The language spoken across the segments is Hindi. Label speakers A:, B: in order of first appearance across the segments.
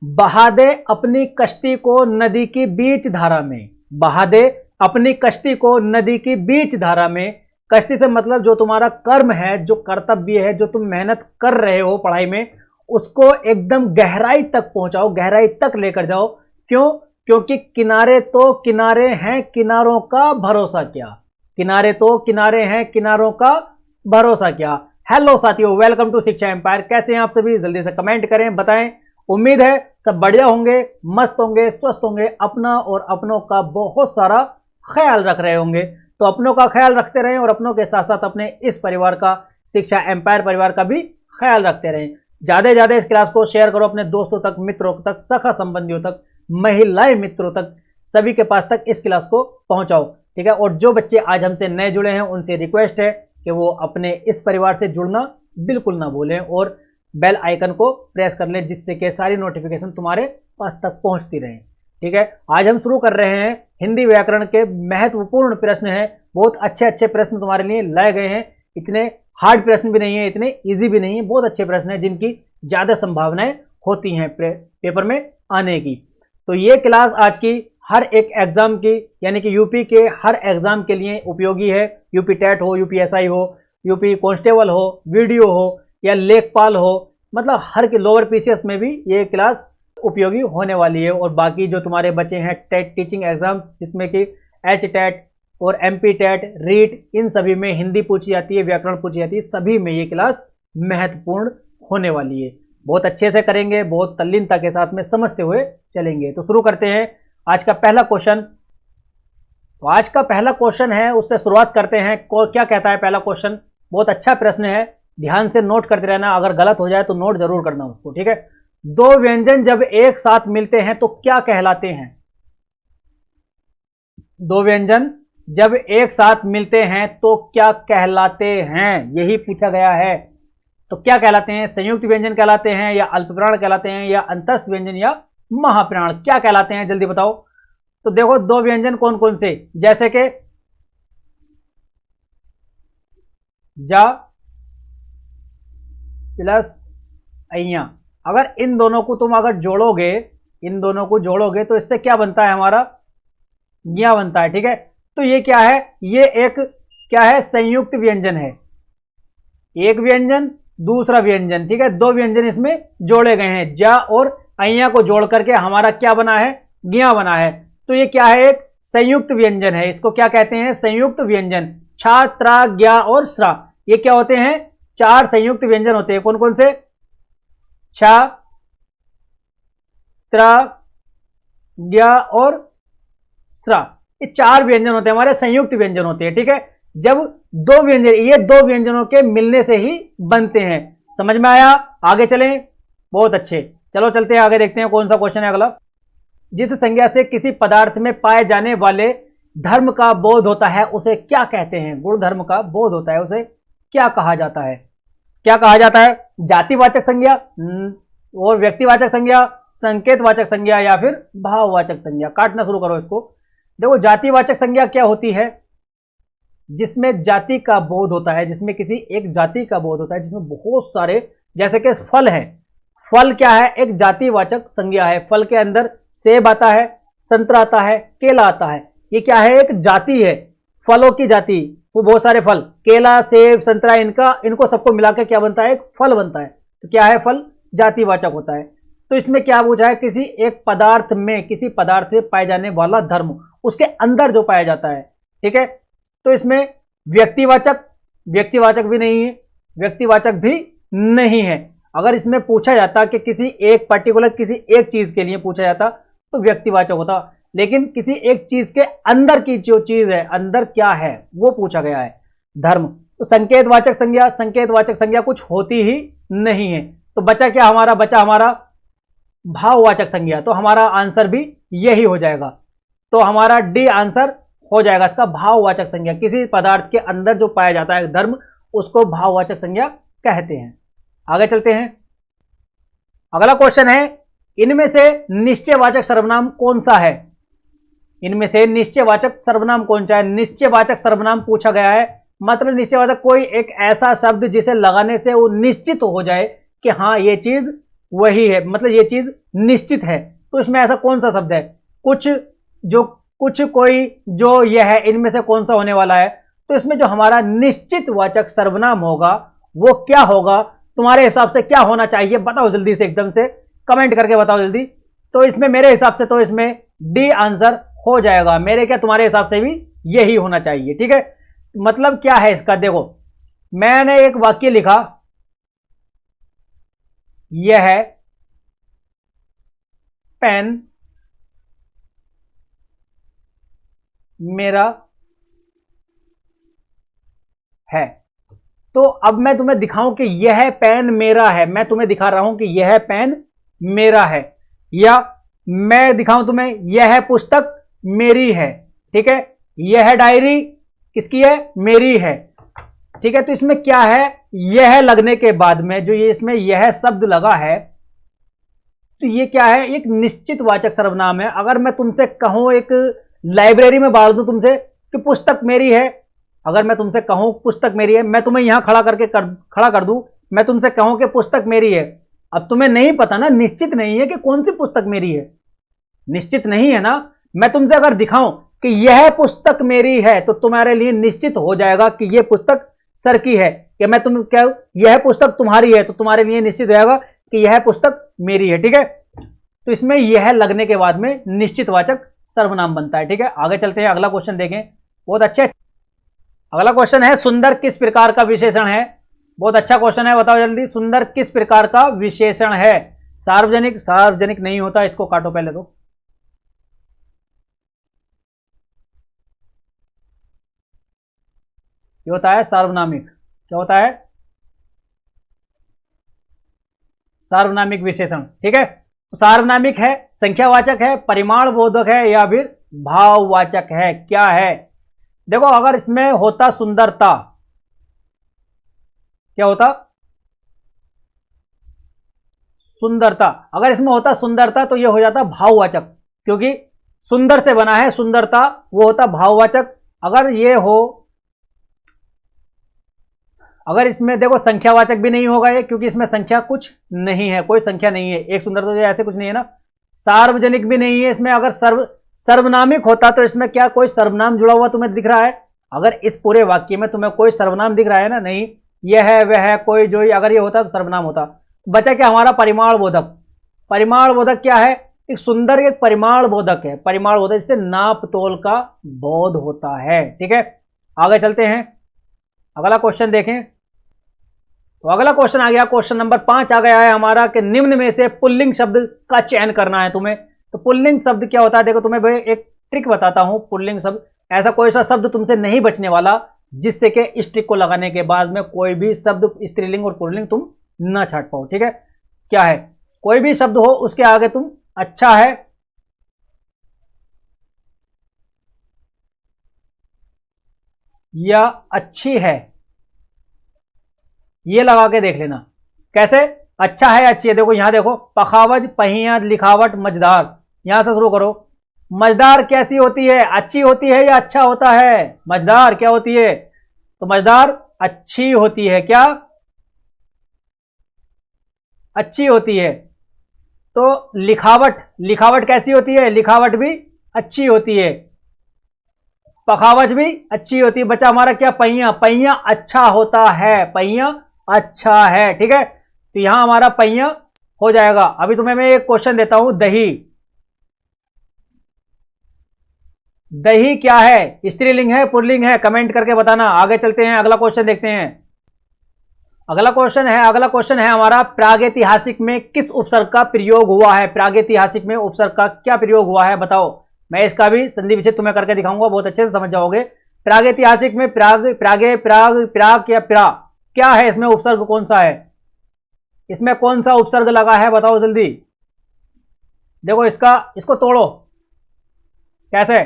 A: बहा दे अपनी कश्ती को नदी की बीच धारा में। बहा दे अपनी कश्ती को नदी की बीच धारा में। कश्ती से मतलब जो तुम्हारा कर्म है, जो कर्तव्य है, जो तुम मेहनत कर रहे हो पढ़ाई में, उसको एकदम गहराई तक पहुंचाओ, गहराई तक लेकर जाओ। क्यों? क्योंकि किनारे तो किनारे हैं, किनारों का भरोसा क्या। किनारे तो किनारे हैं, किनारों का भरोसा क्या। हेलो साथियों, वेलकम टू शिक्षा एम्पायर। कैसे हैं आप सभी? जल्दी से कमेंट करें, बताएं। उम्मीद है सब बढ़िया होंगे, मस्त होंगे, स्वस्थ होंगे, अपना और अपनों का बहुत सारा ख्याल रख रहे होंगे। तो अपनों का ख्याल रखते रहें और अपनों के साथ साथ अपने इस परिवार का, शिक्षा एम्पायर परिवार का भी ख्याल रखते रहें। ज्यादा से ज्यादा इस क्लास को शेयर करो अपने दोस्तों तक, मित्रों तक, सखा संबंधियों तक, महिलाएं मित्रों तक, सभी के पास तक इस क्लास को पहुंचाओ। ठीक है। और जो बच्चे आज हमसे नए जुड़े हैं उनसे रिक्वेस्ट है कि वो अपने इस परिवार से जुड़ना बिल्कुल ना भूलें और बेल आइकन को प्रेस कर लें, जिससे कि सारी नोटिफिकेशन तुम्हारे पास तक पहुंचती रहे। ठीक है। आज हम शुरू कर रहे हैं हिंदी व्याकरण के महत्वपूर्ण प्रश्न हैं। बहुत अच्छे अच्छे प्रश्न तुम्हारे लिए लाए गए हैं। इतने हार्ड प्रश्न भी नहीं है, इतने इजी भी नहीं है, बहुत अच्छे प्रश्न हैं जिनकी ज्यादा संभावनाएं होती हैं पेपर में आने की। तो ये क्लास आज की हर एक एग्जाम की, यानी कि यूपी के हर एग्जाम के लिए उपयोगी है। यूपी टेट हो, यूपीएसआई हो, यूपी कांस्टेबल हो, वीडियो हो या लेखपाल हो, मतलब हर के लोअर पीसीएस में भी ये क्लास उपयोगी होने वाली है। और बाकी जो तुम्हारे बचे हैं टेट टीचिंग एग्जाम्स, जिसमें कि एच टेट और एमपी टेट, रीट, इन सभी में हिंदी पूछी जाती है, व्याकरण पूछी जाती है, सभी में ये क्लास महत्वपूर्ण होने वाली है। बहुत अच्छे से करेंगे, बहुत तल्लीनता के साथ में समझते हुए चलेंगे। तो शुरू करते हैं आज का पहला क्वेश्चन। तो आज का पहला क्वेश्चन है, उससे शुरुआत करते हैं। क्या कहता है पहला क्वेश्चन? बहुत अच्छा प्रश्न है, ध्यान से नोट करते रहना। अगर गलत हो जाए तो नोट जरूर करना उसको। ठीक है। दो व्यंजन जब एक साथ मिलते हैं तो क्या कहलाते हैं? दो व्यंजन जब एक साथ मिलते हैं तो क्या कहलाते हैं, यही पूछा गया है। तो क्या कहलाते हैं? संयुक्त व्यंजन कहलाते हैं, या अल्पप्राण कहलाते हैं, या अंतस्थ व्यंजन, या महाप्राण, क्या कहलाते हैं? जल्दी बताओ। तो देखो दो व्यंजन कौन कौन से, जैसे कि जा प्लस अइया, अगर इन दोनों को तुम अगर जोड़ोगे, इन दोनों को जोड़ोगे तो इससे क्या बनता है? हमारा ज्ञा बनता है। ठीक है। तो ये क्या है? ये एक क्या है? संयुक्त व्यंजन है। एक व्यंजन, दूसरा व्यंजन। ठीक है। दो व्यंजन इसमें जोड़े गए हैं, जा और अइया को जोड़ करके हमारा क्या बना है? ज्ञा बना है। तो ये क्या है? एक संयुक्त व्यंजन है। इसको क्या कहते हैं? संयुक्त व्यंजन। छा, त्रा, ज्ञा और श्रा, ये क्या होते हैं? चार संयुक्त व्यंजन होते हैं। कौन कौन से? छा, त्रा, ज्ञा और श्रा, ये चार व्यंजन होते हैं, हमारे संयुक्त व्यंजन होते हैं। ठीक है। जब दो व्यंजन, ये दो व्यंजनों के मिलने से ही बनते हैं। समझ में आया? आगे चलें। बहुत अच्छे, चलो चलते हैं आगे, देखते हैं कौन सा क्वेश्चन है अगला। जिस संज्ञा से किसी पदार्थ में पाए जाने वाले धर्म का बोध होता है उसे क्या कहते हैं? गुण धर्म का बोध होता है उसे क्या कहा जाता है? क्या कहा जाता है? जातिवाचक संज्ञा और व्यक्तिवाचक संज्ञा, संकेतवाचक संज्ञा, या फिर भाववाचक संज्ञा। काटना शुरू करो इसको। देखो जातिवाचक संज्ञा क्या होती है? जिसमें जाति का बोध होता है, जिसमें किसी एक जाति का बोध होता है, जिसमें बहुत सारे, जैसे कि फल है। फल क्या है? एक जातिवाचक संज्ञा है। फल के अंदर सेब आता है, संतरा आता है, केला आता है। ये क्या है? एक जाति है, फलों की जाति। वो बहुत सारे फल, केला, सेब, संतरा, इनको सबको मिलाकर क्या बनता है? एक फल बनता है। तो क्या है? फल जातिवाचक होता है। तो इसमें क्या पूछा है? किसी एक पदार्थ में, किसी पदार्थ में पाए जाने वाला धर्म, उसके अंदर जो पाया जाता है। ठीक है। तो इसमें व्यक्तिवाचक, व्यक्तिवाचक भी नहीं है, व्यक्तिवाचक भी नहीं है। अगर इसमें पूछा जाता कि किसी एक पर्टिकुलर, किसी एक चीज के लिए पूछा जाता तो व्यक्तिवाचक होता, लेकिन किसी एक चीज के अंदर की जो चीज है, अंदर क्या है, वो पूछा गया है, धर्म। तो संकेतवाचक संज्ञा, संकेतवाचक संज्ञा कुछ होती ही नहीं है। तो बचा क्या हमारा? बचा हमारा भाववाचक संज्ञा। तो हमारा आंसर भी यही हो जाएगा। तो हमारा डी आंसर हो जाएगा इसका, भाववाचक संज्ञा। किसी पदार्थ के अंदर जो पाया जाता है धर्म, उसको भाववाचक संज्ञा कहते हैं। आगे चलते हैं। अगला क्वेश्चन है, इनमें से निश्चयवाचक सर्वनाम कौन सा है? इनमें से निश्चयवाचक सर्वनाम कौन सा है? निश्चयवाचक सर्वनाम पूछा गया है, मतलब निश्चयवाचक कोई एक ऐसा शब्द जिसे लगाने से वो निश्चित हो जाए कि हाँ ये चीज वही है, मतलब ये चीज निश्चित है। तो इसमें ऐसा कौन सा शब्द है, कुछ, जो, कुछ, कोई, जो, यह है, इनमें से कौन सा होने वाला है? तो इसमें जो हमारा निश्चित वाचक सर्वनाम होगा वो क्या होगा, तुम्हारे हिसाब से क्या होना चाहिए? बताओ जल्दी से, एकदम से कमेंट करके बताओ जल्दी। तो इसमें मेरे हिसाब से तो इसमें डी आंसर हो जाएगा, मेरे क्या तुम्हारे हिसाब से भी यही होना चाहिए। ठीक है, मतलब क्या है इसका, देखो मैंने एक वाक्य लिखा, यह है पेन मेरा है। तो अब मैं तुम्हें दिखाऊं कि यह पेन मेरा है, मैं तुम्हें दिखा रहा हूं कि यह पेन मेरा है, या मैं दिखाऊं तुम्हें यह पुस्तक मेरी है। ठीक है, यह डायरी किसकी है, मेरी है। ठीक है, तो इसमें क्या है, यह लगने के बाद में जो ये इसमें यह शब्द लगा है, तो ये क्या है, एक निश्चित वाचक सर्वनाम है। अगर मैं तुमसे कहूं, एक लाइब्रेरी में बांट दूं तुमसे कि पुस्तक मेरी है, अगर मैं तुमसे कहूं पुस्तक मेरी है, मैं तुम्हें यहां खड़ा खड़ा कर दूं, मैं तुमसे कहूं कि पुस्तक मेरी है, अब तुम्हें नहीं पता ना, निश्चित नहीं है कि कौन सी पुस्तक मेरी है, निश्चित नहीं है ना। मैं तुमसे अगर दिखाऊं कि यह पुस्तक मेरी है, तो तुम्हारे लिए निश्चित हो जाएगा कि यह पुस्तक सर की है, कि मैं तुम क्या, यह पुस्तक तुम्हारी है, तो तुम्हारे लिए निश्चित हो जाएगा कि यह पुस्तक मेरी है। ठीक है, तो इसमें यह लगने के बाद में निश्चित वाचक सर्वनाम बनता है। ठीक है, आगे चलते हैं, अगला क्वेश्चन देखें, बहुत अच्छे। अगला क्वेश्चन है, सुंदर किस प्रकार का विशेषण है? बहुत अच्छा क्वेश्चन है, बताओ जल्दी, सुंदर किस प्रकार का विशेषण है? सार्वजनिक, सार्वजनिक नहीं होता, इसको काटो पहले तो। ये होता है सार्वनामिक। क्या होता है? सार्वनामिक विशेषण। ठीक है, तो सार्वनामिक है, संख्यावाचक है, परिमाण बोधक है, या फिर भाववाचक है, क्या है? देखो अगर इसमें होता सुंदरता, क्या होता? सुंदरता। अगर इसमें होता सुंदरता तो यह हो जाता भाववाचक, क्योंकि सुंदर से बना है सुंदरता, वो होता भाववाचक। अगर ये हो, अगर इसमें देखो संख्यावाचक भी नहीं होगा ये, क्योंकि इसमें संख्या कुछ नहीं है, कोई संख्या नहीं है, एक सुंदरता तो ऐसे कुछ नहीं है ना। सार्वजनिक भी नहीं है इसमें। अगर सर्वनामिक होता तो इसमें क्या कोई सर्वनाम जुड़ा हुआ तुम्हें दिख रहा है? अगर इस पूरे वाक्य में तुम्हें कोई सर्वनाम दिख रहा है ना, नहीं, यह है, वह है, कोई, जो, अगर ये होता तो सर्वनाम होता। बचा क्या हमारा? परिमाण बोधक। परिमाण बोधक क्या है? एक सुंदर एक परिमाण बोधक है, परिमाण बोधक, जिससे नाप तोल का बोध होता है। ठीक है, आगे चलते हैं, अगला क्वेश्चन देखें। तो अगला क्वेश्चन आ गया, क्वेश्चन नंबर 5 आ गया है हमारा कि निम्न में से पुल्लिंग शब्द का चयन करना है तुम्हें। तो पुल्लिंग शब्द क्या होता है? देखो तुम्हें भाई एक ट्रिक बताता हूं। पुल्लिंग शब्द, ऐसा कोई सा शब्द तुमसे नहीं बचने वाला जिससे कि इस ट्रिक को लगाने के बाद में कोई भी शब्द स्त्रीलिंग और पुल्लिंग तुम ना छाट पाओ। ठीक है, क्या है? कोई भी शब्द हो उसके आगे तुम अच्छा है या अच्छी है, ये लगा के देख लेना। कैसे? अच्छा है, अच्छी है। देखो यहां देखो, पखावज, पहिया, लिखावट, मजदार, यहां से शुरू करो। मजदार कैसी होती है? अच्छी होती है या अच्छा होता है? मजदार क्या होती है? तो मजदार अच्छी होती है। क्या? अच्छी होती है। तो लिखावट, लिखावट कैसी होती है? लिखावट भी अच्छी होती है। पखावज भी अच्छी होती है। बचा हमारा क्या? पहिया, पहिया अच्छा होता है, पहिया अच्छा है। ठीक है, तो यहां हमारा पहिया हो जाएगा। अभी तुम्हें मैं एक क्वेश्चन देता हूं, दही, दही क्या है? स्त्रीलिंग है, पुल्लिंग है? कमेंट करके बताना। आगे चलते हैं, अगला क्वेश्चन देखते हैं। अगला क्वेश्चन है हमारा, प्रागैतिहासिक में किस उपसर्ग का प्रयोग हुआ है? प्रागैतिहासिक में उपसर्ग का क्या प्रयोग हुआ है, बताओ। मैं इसका भी संधि विच्छेद तुम्हें करके दिखाऊंगा, बहुत अच्छे से समझ जाओगे। प्रागैतिहासिक में प्राग, प्रागे, प्राग, प्राग या प्रा, क्या है इसमें उपसर्ग, कौन सा है? इसमें कौन सा उपसर्ग लगा है, बताओ जल्दी। देखो इसका, इसको तोड़ो। कैसे?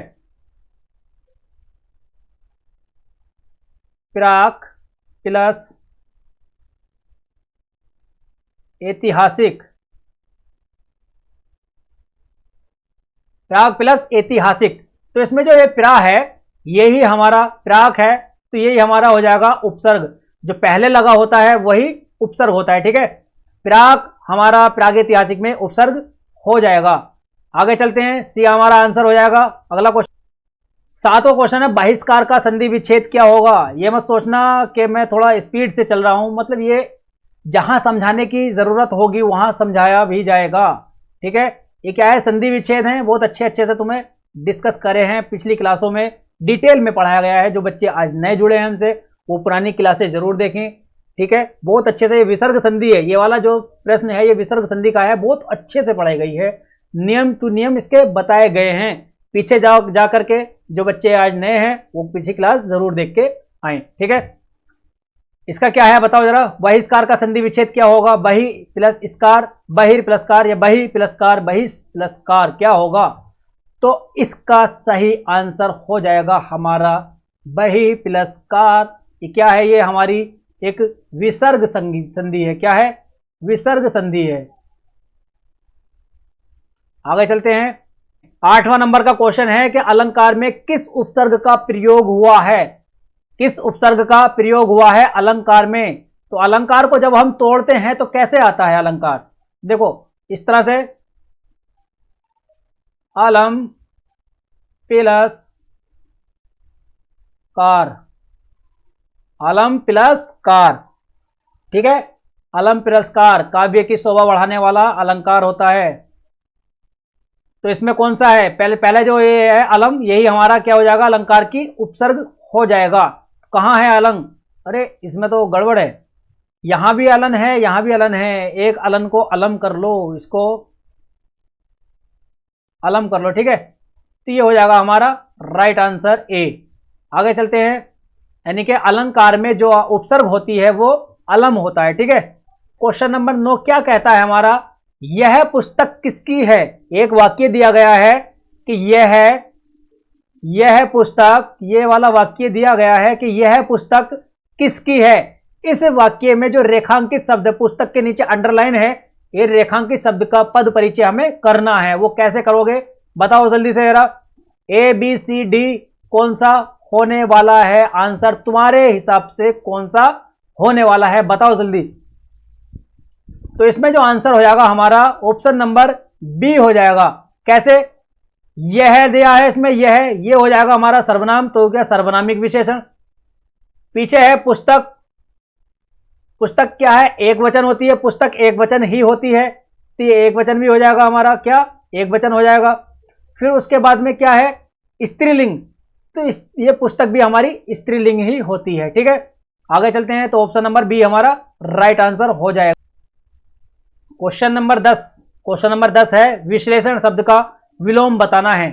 A: प्राक प्लस ऐतिहासिक, प्राग प्लस ऐतिहासिक। तो इसमें जो ये प्रा है, यही हमारा प्राक है, तो यही हमारा हो जाएगा उपसर्ग। जो पहले लगा होता है वही उपसर्ग होता है। ठीक है, प्राक हमारा प्रागैतिहासिक में उपसर्ग हो जाएगा। आगे चलते हैं, सी हमारा आंसर हो जाएगा। अगला क्वेश्चन, 7वां क्वेश्चन है, बहिष्कार का संधि विच्छेद क्या होगा। ये मत सोचना कि मैं थोड़ा स्पीड से चल रहा हूं, मतलब ये जहां समझाने की जरूरत होगी वहां समझाया भी जाएगा। ठीक है, ये क्या है, संधि विच्छेद है, बहुत अच्छे से तुम्हें डिस्कस करे हैं पिछली क्लासों में, डिटेल में पढ़ाया गया है। जो बच्चे आज नए जुड़े हैं हमसे, वो पुरानी क्लासेस जरूर देखें। ठीक है, बहुत अच्छे से। ये विसर्ग संधि है, ये वाला जो प्रश्न है ये विसर्ग संधि का है, बहुत अच्छे से पढ़ाई गई है, नियम टू नियम इसके बताए गए हैं। पीछे जा करके जो बच्चे आज नए हैं वो पिछली क्लास जरूर देख के आए। ठीक है, इसका क्या है बताओ जरा, बहिष्कार का संधि विच्छेद क्या होगा। बहि प्लस स्कार, बहिर प्लस कार, या बहि प्लस कार बहिष प्लस कार क्या होगा। तो इसका सही आंसर हो जाएगा हमारा बहि प्लस कार। ये क्या है, ये हमारी एक विसर्ग संधि है। क्या है, विसर्ग संधि है। आगे चलते हैं, 8वां नंबर का क्वेश्चन है कि अलंकार में किस उपसर्ग का प्रयोग हुआ है। किस उपसर्ग का प्रयोग हुआ है अलंकार में। तो अलंकार को जब हम तोड़ते हैं तो कैसे आता है अलंकार, देखो इस तरह से, अलम प्लस कार, अलम प्लस कार। ठीक है, अलम प्लस कार काव्य की शोभा बढ़ाने वाला अलंकार होता है। तो इसमें कौन सा है, पहले जो ये है अलम, यही हमारा क्या हो जाएगा, अलंकार की उपसर्ग हो जाएगा। कहां है अलंग, अरे इसमें तो गड़बड़ है, यहां भी अलन है, यहां भी अलन है। एक अलन को अलम कर लो, इसको अलम कर लो। ठीक है, तो ये हो जाएगा हमारा राइट आंसर ए। आगे चलते हैं, यानी कि अलंकार में जो उपसर्ग होती है वो अलम होता है। ठीक है, क्वेश्चन नंबर 9 क्या कहता है हमारा, यह पुस्तक किसकी है। एक वाक्य दिया गया है कि यह पुस्तक, ये वाला वाक्य दिया गया है कि यह पुस्तक किसकी है। इस वाक्य में जो रेखांकित शब्द पुस्तक के नीचे अंडरलाइन है, ये रेखांकित शब्द का पद परिचय हमें करना है। वो कैसे करोगे बताओ जल्दी से जरा। ए बी सी डी कौन सा होने वाला है आंसर, तुम्हारे हिसाब से कौन सा होने वाला है बताओ जल्दी। तो इसमें जो आंसर हो जाएगा हमारा ऑप्शन नंबर बी हो जाएगा। कैसे, यह दिया है इसमें, ये हो जाएगा हमारा सर्वनाम, तो क्या सर्वनामिक विशेषण। पीछे है पुस्तक, पुस्तक क्या है, एक वचन होती है, पुस्तक एक वचन ही होती है, तो ये एक वचन भी हो जाएगा हमारा, क्या एक वचन हो जाएगा। फिर उसके बाद में क्या है, स्त्रीलिंग, तो ये पुस्तक भी हमारी स्त्रीलिंग ही होती है। ठीक है, आगे चलते हैं, तो ऑप्शन नंबर बी हमारा राइट आंसर हो जाएगा। क्वेश्चन नंबर 10 है, विश्लेषण शब्द का विलोम बताना है।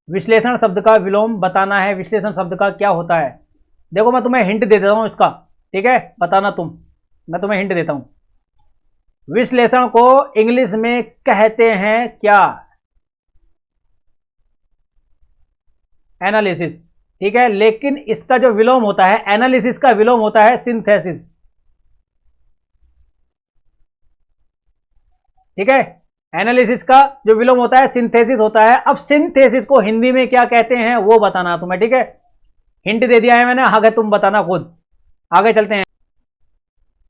A: विश्लेषण शब्द का विलोम बताना है, विश्लेषण शब्द का क्या होता है। देखो मैं तुम्हें हिंट दे देता हूं इसका, ठीक है, बताना तुम, मैं तुम्हें हिंट देता हूं। विश्लेषण को इंग्लिश में कहते हैं क्या, एनालिसिस। ठीक है, लेकिन इसका जो विलोम होता है, एनालिसिस का विलोम होता है सिंथेसिस। ठीक है, एनालिसिस का जो विलोम होता है सिंथेसिस होता है। अब सिंथेसिस को हिंदी में क्या कहते हैं वो बताना तुम्हें। ठीक है, हिंट दे दिया है मैंने, आगे तुम बताना खुद। आगे चलते हैं,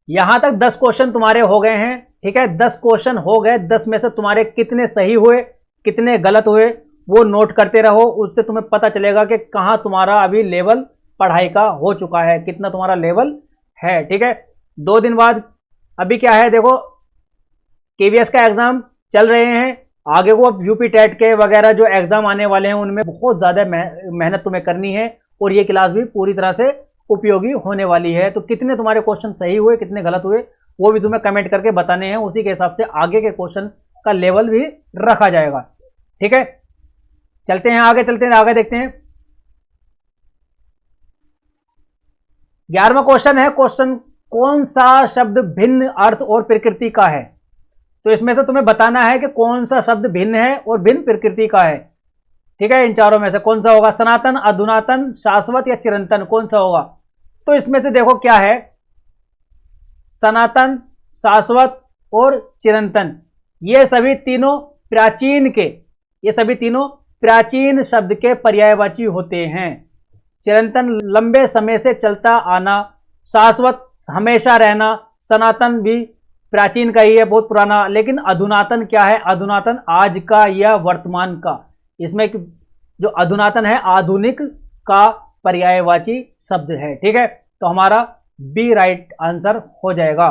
A: यहां तक 10 क्वेश्चन तुम्हारे हो गए हैं। ठीक है, 10 क्वेश्चन हो गए, 10 में से तुम्हारे कितने सही हुए कितने गलत हुए वो नोट करते रहो, उससे तुम्हें पता चलेगा कि कहां तुम्हारा अभी लेवल पढ़ाई का हो चुका है, कितना तुम्हारा लेवल है। ठीक है, 2 दिन बाद अभी क्या है, देखो केवीएस का एग्जाम चल रहे हैं, आगे को अब यूपी टेट के वगैरह जो एग्जाम आने वाले हैं उनमें बहुत ज्यादा मेहनत तुम्हें करनी है, और ये क्लास भी पूरी तरह से उपयोगी होने वाली है। तो कितने तुम्हारे क्वेश्चन सही हुए कितने गलत हुए वो भी तुम्हें कमेंट करके बताने हैं, उसी के हिसाब से आगे के क्वेश्चन का लेवल भी रखा जाएगा। ठीक है, चलते हैं आगे, आगे देखते हैं। 11वां क्वेश्चन है, क्वेश्चन कौन सा शब्द भिन्न अर्थ और प्रकृति का है। तो इसमें से तुम्हें बताना है कि कौन सा शब्द भिन्न है और भिन्न प्रकृति का है। ठीक है, इन चारों में से कौन सा होगा, सनातन, अधुनातन, शाश्वत या चिरंतन, कौन सा होगा। तो इसमें से देखो क्या है, सनातन, शाश्वत और चिरंतन, ये सभी तीनों प्राचीन शब्द के पर्यायवाची होते हैं। चिरंतन लंबे समय से चलता आना, शाश्वत हमेशा रहना, सनातन भी प्राचीन का ही है, बहुत पुराना। लेकिन अधुनातन क्या है? अधुनातन आज का या वर्तमान का। इसमें जो अधुनातन है आधुनिक का पर्यायवाची शब्द है, ठीक है। तो हमारा बी राइट आंसर हो जाएगा।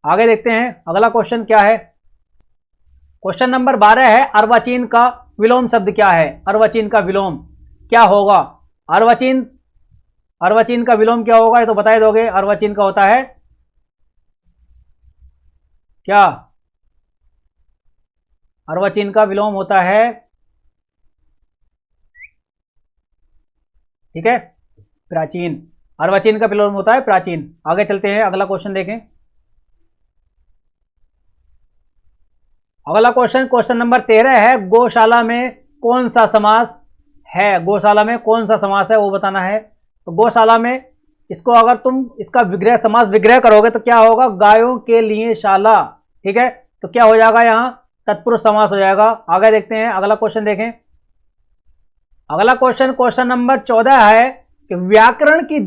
A: आगे देखते हैं अगला क्वेश्चन क्या है। क्वेश्चन नंबर 12 है, अर्वाचीन का विलोम शब्द क्या है? अर्वाचीन का विलोम क्या होगा? अर्वाचीन का विलोम क्या होगा, ये तो बता ही दोगे। अर्वाचीन का होता है क्या? अर्वाचीन का विलोम होता है, ठीक है, प्राचीन। अर्वाचीन का विलोम होता है प्राचीन। आगे चलते हैं, अगला क्वेश्चन देखें। अगला क्वेश्चन नंबर 13 है, गौशाला में कौन सा समास है? गौशाला में कौन सा समास है वो बताना है। तो गौशाला में इसको अगर तुम इसका विग्रह, समास विग्रह करोगे तो क्या होगा? गायों के लिए शाला, ठीक है। तो क्या हो जाएगा? यहां तत्पुरुष समास हो जाएगा। आगे देखते हैं, अगला क्वेश्चन देखें। अगला क्वेश्चन नंबर 14 है कि व्याकरण की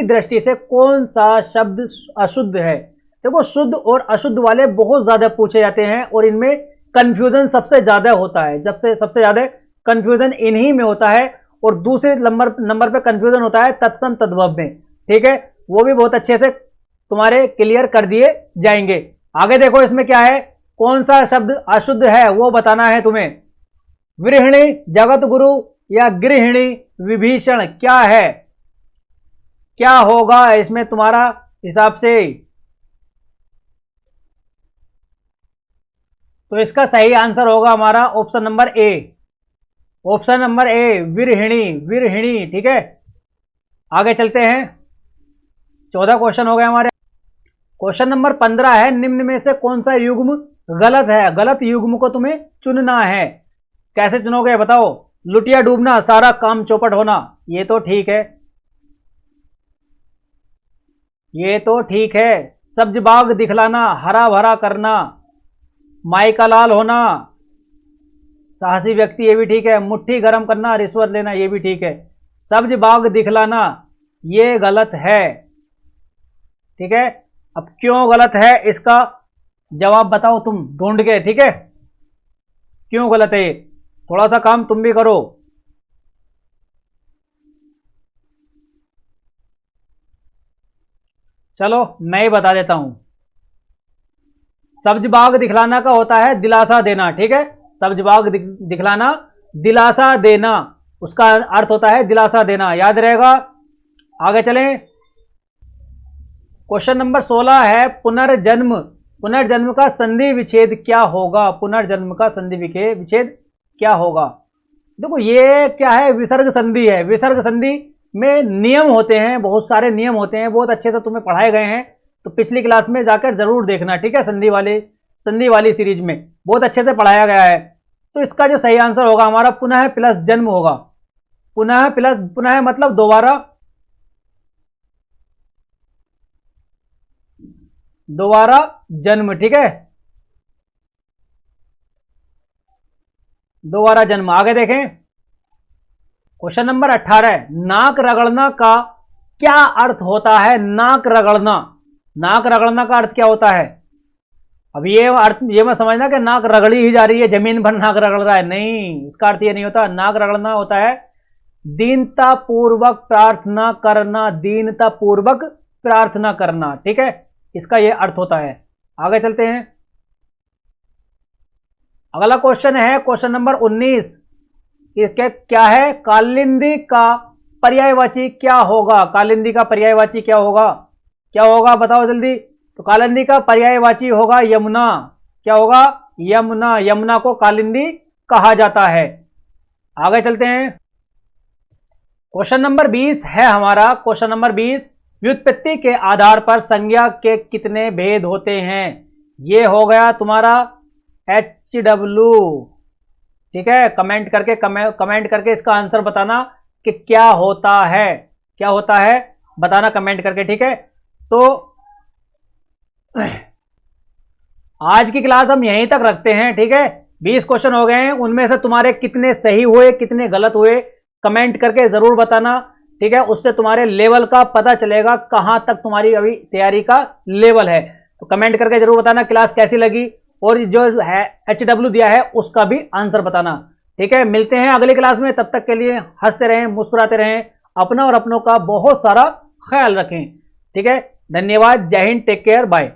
A: दृष्टि से कौन सा शब्द अशुद्ध है? देखो, शुद्ध और अशुद्ध वाले बहुत ज्यादा पूछे जाते हैं और इनमें कंफ्यूजन सबसे ज्यादा होता है। सबसे ज्यादा कंफ्यूजन इन्हीं में होता है। और दूसरे नंबर पे कंफ्यूजन होता है तत्सम तद्भव में, ठीक है। वो भी बहुत अच्छे से तुम्हारे क्लियर कर दिए जाएंगे। आगे देखो, इसमें क्या है, कौन सा शब्द अशुद्ध है वो बताना है तुम्हें। गृहिणी जगत गुरु या गृहिणी विभीषण, क्या है, क्या होगा इसमें तुम्हारा हिसाब से? तो इसका सही आंसर होगा हमारा option number A. Option number A, विरहिणी, ठीक है। आगे चलते हैं, 14 क्वेश्चन हो गए हमारे। क्वेश्चन नंबर 15 है, निम्न में से कौन सा युग्म गलत है? गलत युग्म को तुम्हें चुनना है। कैसे चुनोगे बताओ? लुटिया डूबना, सारा काम चौपट होना, ये तो ठीक है, ये तो ठीक है। सब्ज बाग दिखलाना, हरा भरा करना, माई का लाल होना, साहसी व्यक्ति, ये भी ठीक है। मुट्ठी गर्म करना, रिश्वत लेना, ये भी ठीक है। सब्ज बाग दिखलाना, ये गलत है, ठीक है। अब क्यों गलत है इसका जवाब बताओ तुम ढूंढ के, ठीक है। क्यों गलत है ये? थोड़ा सा काम तुम भी करो। चलो मैं ही बता देता हूं। सब्ज बाग दिखलाना का होता है दिलासा देना, ठीक है। सब्ज बाग दिखलाना, दिलासा देना, उसका अर्थ होता है दिलासा देना, याद रहेगा। आगे चलें, क्वेश्चन नंबर 16 है, पुनर्जन्म का संधि विच्छेद क्या होगा? पुनर्जन्म का संधि विच्छेद क्या होगा? देखो, ये क्या है, विसर्ग संधि है। विसर्ग संधि में नियम होते हैं, बहुत सारे नियम होते हैं, बहुत अच्छे से तुम्हें पढ़ाए गए हैं। तो पिछली क्लास में जाकर जरूर देखना, ठीक है। संधि वाली सीरीज में बहुत अच्छे से पढ़ाया गया है। तो इसका जो सही आंसर होगा हमारा पुनः प्लस जन्म होगा। पुनः मतलब दोबारा जन्म, ठीक है, दोबारा जन्म। आगे देखें, क्वेश्चन नंबर 18, नाक रगड़ना का क्या अर्थ होता है? नाक रगड़ना का अर्थ क्या होता है? अब ये मत समझना कि नाक रगड़ी ही जा रही है, जमीन पर नाक रगड़ रहा है, नहीं, इसका अर्थ ये नहीं होता। नाक रगड़ना होता है दीनता पूर्वक प्रार्थना करना, दीनता पूर्वक प्रार्थना करना, ठीक है, इसका ये अर्थ होता है। आगे चलते हैं, अगला क्वेश्चन है क्वेश्चन नंबर 19। क्या है? कालिंदी का पर्यायवाची क्या होगा? कालिंदी का पर्यायवाची क्या होगा बताओ जल्दी। तो कालिंदी का पर्यायवाची होगा यमुना। क्या होगा? यमुना। यमुना को कालिंदी कहा जाता है। आगे चलते हैं, क्वेश्चन नंबर 20 है हमारा। क्वेश्चन नंबर 20, व्युत्पत्ति के आधार पर संज्ञा के कितने भेद होते हैं? ये हो गया तुम्हारा HW, ठीक है। कमेंट करके इसका आंसर बताना कि क्या होता है बताना कमेंट करके, ठीक है। तो आज की क्लास हम यहीं तक रखते हैं, ठीक है। 20 क्वेश्चन हो गए हैं, उनमें से तुम्हारे कितने सही हुए, कितने गलत हुए, कमेंट करके जरूर बताना, ठीक है, उससे तुम्हारे लेवल का पता चलेगा कहां तक तुम्हारी अभी तैयारी का लेवल है। तो कमेंट करके जरूर बताना क्लास कैसी लगी, और जो है HW दिया है उसका भी आंसर बताना। ठीक है, मिलते हैं अगली क्लास में, तब तक के लिए हंसते रहें, मुस्कुराते रहें, अपना और अपनों का बहुत सारा ख्याल रखें। ठीक है, धन्यवाद, जय हिंद, टेक केयर, बाय।